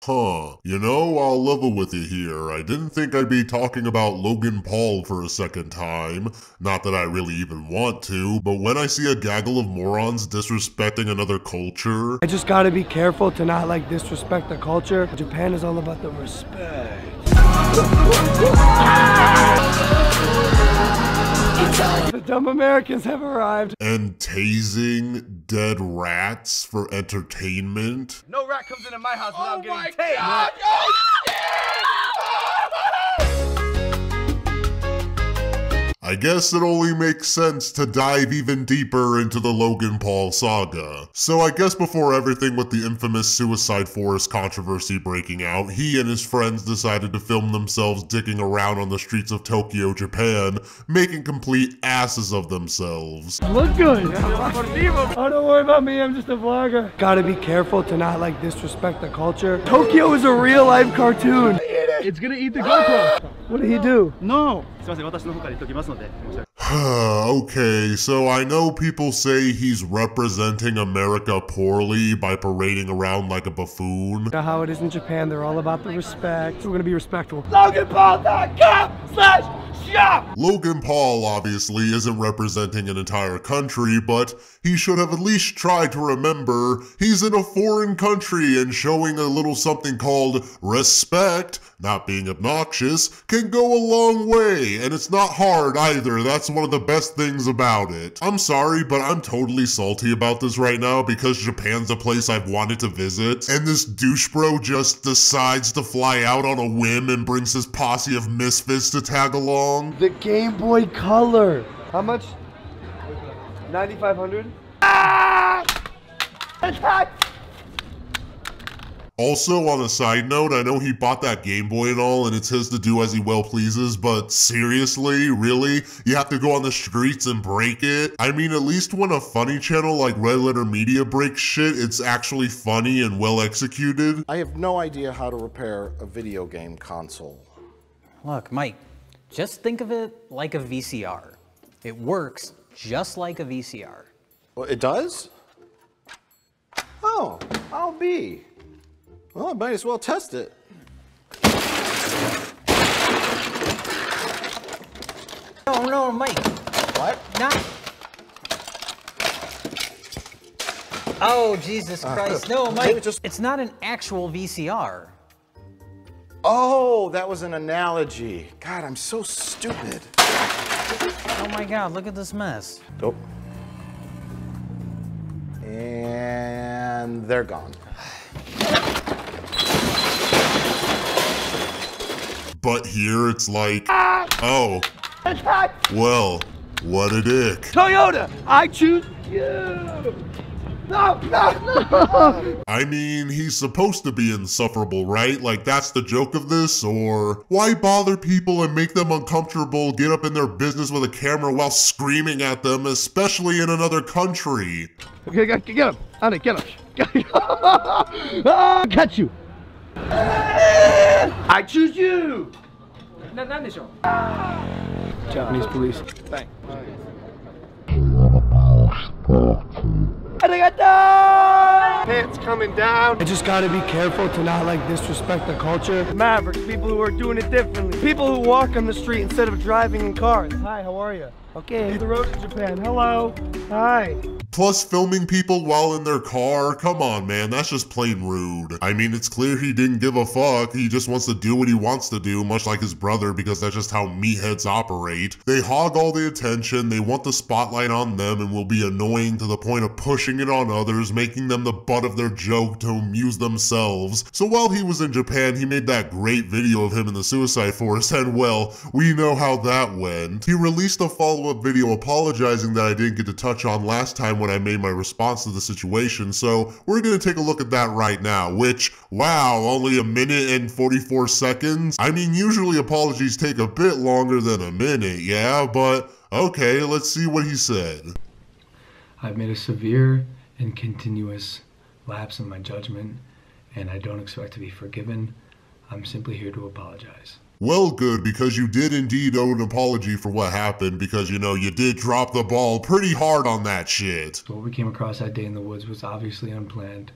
You know, I'll level with you here. I didn't think I'd be talking about Logan Paul for a second time. Not that I really even want to, but when I see a gaggle of morons disrespecting another culture... I just gotta be careful to not disrespect the culture. Japan is all about the respect. The dumb Americans have arrived. And tasing dead rats for entertainment. No rat comes into my house without getting tased. God, oh, shit! I guess it only makes sense to dive even deeper into the Logan Paul saga. So I guess before everything with the infamous Suicide Forest controversy breaking out, he and his friends decided to film themselves dicking around on the streets of Tokyo, Japan, making complete asses of themselves. Look good. Oh, don't worry about me, I'm just a vlogger. Gotta be careful to not disrespect the culture. Tokyo is a real life cartoon. It's gonna eat the GoPro. What did he do? No. Okay, so I know people say he's representing America poorly by parading around like a buffoon. You know how it is in Japan, they're all about the respect. So we're gonna be respectful. LoganPaul.com/shop! Logan Paul obviously isn't representing an entire country, but he should have at least tried to remember he's in a foreign country and showing a little something called respect, not being obnoxious, can go a long way, and it's not hard either. That's one of the best things about it. I'm sorry, but I'm totally salty about this right now because Japan's a place I've wanted to visit, and this douche bro just decides to fly out on a whim and brings his posse of misfits to tag along. The Game Boy Color. How much? 9,500? Ah! Also, on a side note, I know he bought that Game Boy and all, and it's his to do as he well pleases, but seriously, really? You have to go on the streets and break it? I mean, at least when a funny channel like Red Letter Media breaks shit, it's actually funny and well executed. I have no idea how to repair a video game console. Look, Mike, just think of it like a VCR. It works just like a VCR. Well, it does? Oh, I'll be. Well, I might as well test it. No, Mike. What? Not. Oh, Jesus Christ. No, Mike. It's not an actual VCR. Oh, that was an analogy. God, I'm so stupid. Oh my God, look at this mess. Nope. And they're gone. But here it's like, oh, well, what a dick. Toyota, I choose you. No. I mean, he's supposed to be insufferable, right? Like, that's the joke of this? Or why bother people and make them uncomfortable, get up in their business with a camera while screaming at them, especially in another country? Okay, get him. Anna, get him. Catch you. I choose you. Japanese police. Thanks. Pants coming down. I just gotta be careful to not disrespect the culture. Mavericks, people who are doing it differently. People who walk on the street instead of driving in cars. Hi, how are you? Okay, hit the road to Japan. Hello. Hi. Plus filming people while in their car, come on man, that's just plain rude. I mean, it's clear he didn't give a fuck, he just wants to do what he wants to do, much like his brother, because that's just how meatheads operate. They hog all the attention, they want the spotlight on them, and will be annoying to the point of pushing it on others, making them the butt of their joke to amuse themselves. So while he was in Japan, he made that great video of him in the Suicide Forest, and well, we know how that went. He released a follow-up video apologizing that I didn't get to touch on last time when I made my response to the situation, so we're gonna take a look at that right now, which, wow, only 1 minute and 44 seconds? I mean, usually apologies take a bit longer than a minute, yeah, but okay, let's see what he said. I've made a severe and continuous lapse in my judgment, and I don't expect to be forgiven. I'm simply here to apologize. Well, good, because you did indeed owe an apology for what happened, because, you know, you did drop the ball pretty hard on that shit. So what we came across that day in the woods was obviously unplanned,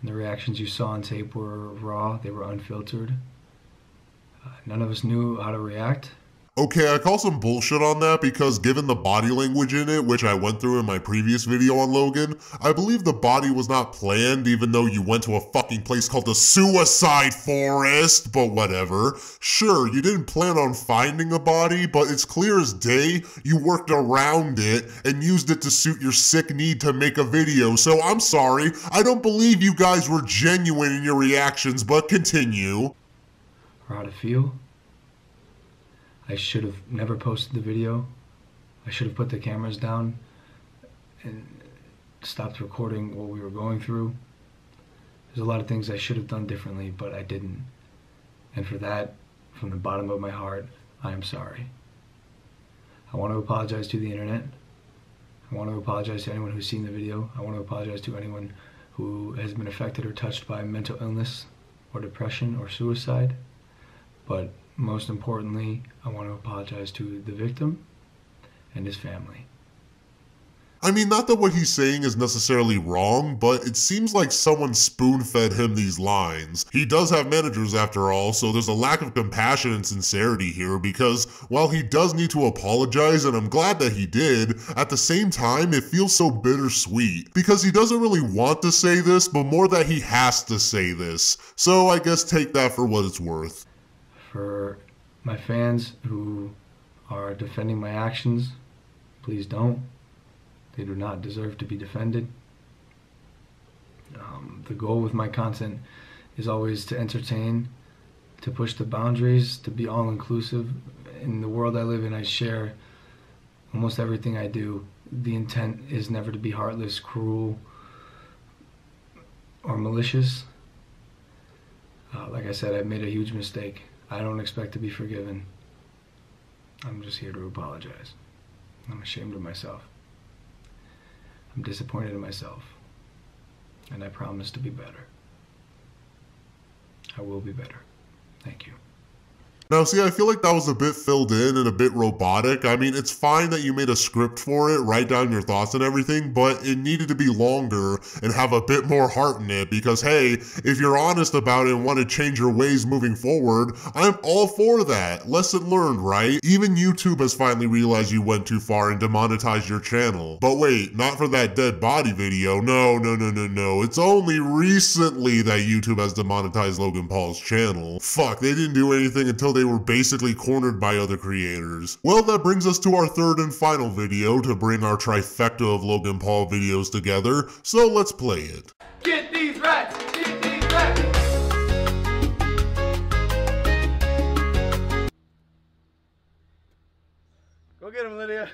And the reactions you saw on tape were raw, they were unfiltered. None of us knew how to react. Okay, I call some bullshit on that because given the body language in it, which I went through in my previous video on Logan, I believe the body was not planned even though you went to a fucking place called the Suicide Forest, but whatever. Sure, you didn't plan on finding a body, but it's clear as day you worked around it and used it to suit your sick need to make a video, so I'm sorry, I don't believe you guys were genuine in your reactions, but continue. Or how to feel. I should have never posted the video. I should have put the cameras down and stopped recording what we were going through. There's a lot of things I should have done differently, but I didn't. And for that, from the bottom of my heart, I am sorry. I want to apologize to the internet. I want to apologize to anyone who's seen the video. I want to apologize to anyone who has been affected or touched by mental illness or depression or suicide. But most importantly, I want to apologize to the victim and his family. I mean, not that what he's saying is necessarily wrong, but it seems like someone spoon-fed him these lines. He does have managers after all, so there's a lack of compassion and sincerity here because while he does need to apologize, and I'm glad that he did, at the same time, it feels so bittersweet because he doesn't really want to say this, but more that he has to say this. So I guess take that for what it's worth. For my fans who are defending my actions, please don't. They do not deserve to be defended. The goal with my content is always to entertain, to push the boundaries, to be all-inclusive. In the world I live in, I share almost everything I do. The intent is never to be heartless, cruel, or malicious. Like I said, I've made a huge mistake. I don't expect to be forgiven. I'm just here to apologize. I'm ashamed of myself. I'm disappointed in myself. And I promise to be better. I will be better. Thank you. Now, see, I feel like that was a bit filled in and a bit robotic. I mean, it's fine that you made a script for it, write down your thoughts and everything, but it needed to be longer and have a bit more heart in it because, hey, if you're honest about it and want to change your ways moving forward, I'm all for that. Lesson learned, right? Even YouTube has finally realized you went too far and demonetized your channel. But wait, not for that dead body video. No. It's only recently that YouTube has demonetized Logan Paul's channel. Fuck, they didn't do anything until they were basically cornered by other creators. Well, that brings us to our third and final video to bring our trifecta of Logan Paul videos together, so let's play it. Get these rats! Get these rats! Go get him, Lydia.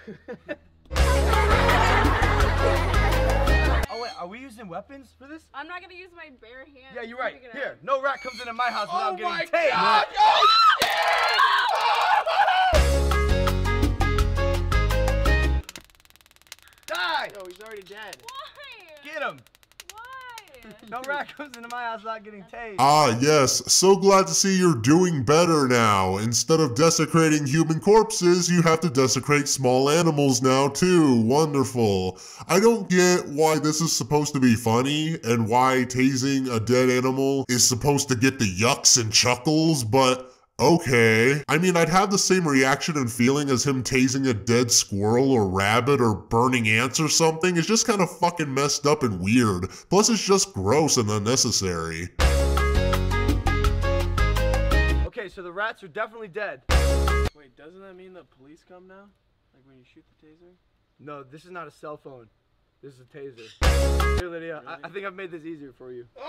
Oh wait, are we using weapons for this? I'm not gonna use my bare hands. Yeah, you're right. Here, no rat comes into my house without getting tased. God. Die! Oh, he's already dead. Why? Get him! Why? No rat comes into my house without getting tased. Ah, yes, so glad to see you're doing better now. Instead of desecrating human corpses, you have to desecrate small animals now too. Wonderful. I don't get why this is supposed to be funny and why tasing a dead animal is supposed to get the yucks and chuckles, but okay. I mean, I'd have the same reaction and feeling as him tasing a dead squirrel or rabbit or burning ants or something. It's just kind of fucking messed up and weird. Plus, it's just gross and unnecessary. Okay, so the rats are definitely dead. Wait, doesn't that mean the police come now? Like when you shoot the taser? No, this is not a cell phone. This is a taser. Here, Lydia, Really? I think I've made this easier for you. Ew!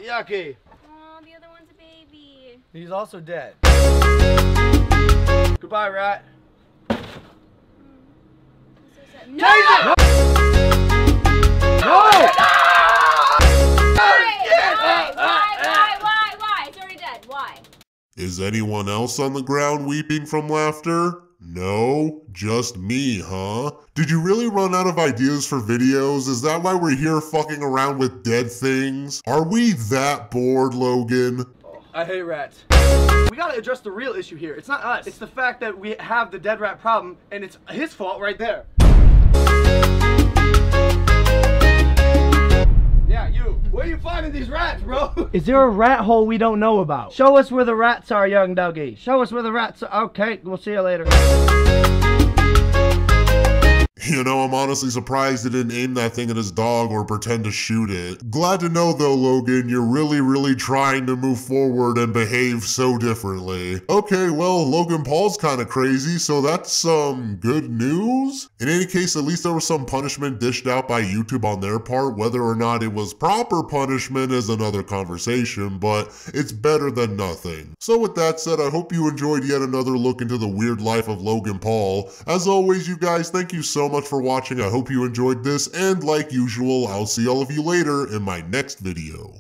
Yucky. Oh, the other one's a baby. He's also dead. Goodbye, rat. So sad. No! No! Why? It's already dead. Why? Is anyone else on the ground weeping from laughter? No? Just me, huh? Did you really run out of ideas for videos? Is that why we're here fucking around with dead things? Are we that bored, Logan? Oh, I hate rats. We gotta address the real issue here. It's not us. It's the fact that we have the dead rat problem, and it's his fault right there. Yeah, you. Where are you finding these rats, bro? Is there a rat hole we don't know about? Show us where the rats are, young Dougie. Show us where the rats are. Okay, we'll see you later. You know, I'm honestly surprised he didn't aim that thing at his dog or pretend to shoot it. Glad to know though, Logan, you're really trying to move forward and behave so differently. Okay, well, Logan Paul's kinda crazy, so that's some good news? In any case, at least there was some punishment dished out by YouTube on their part. Whether or not it was proper punishment is another conversation, but it's better than nothing. So with that said, I hope you enjoyed yet another look into the weird life of Logan Paul. As always, you guys, thank you so much for watching. I hope you enjoyed this, and like usual, I'll see all of you later in my next video.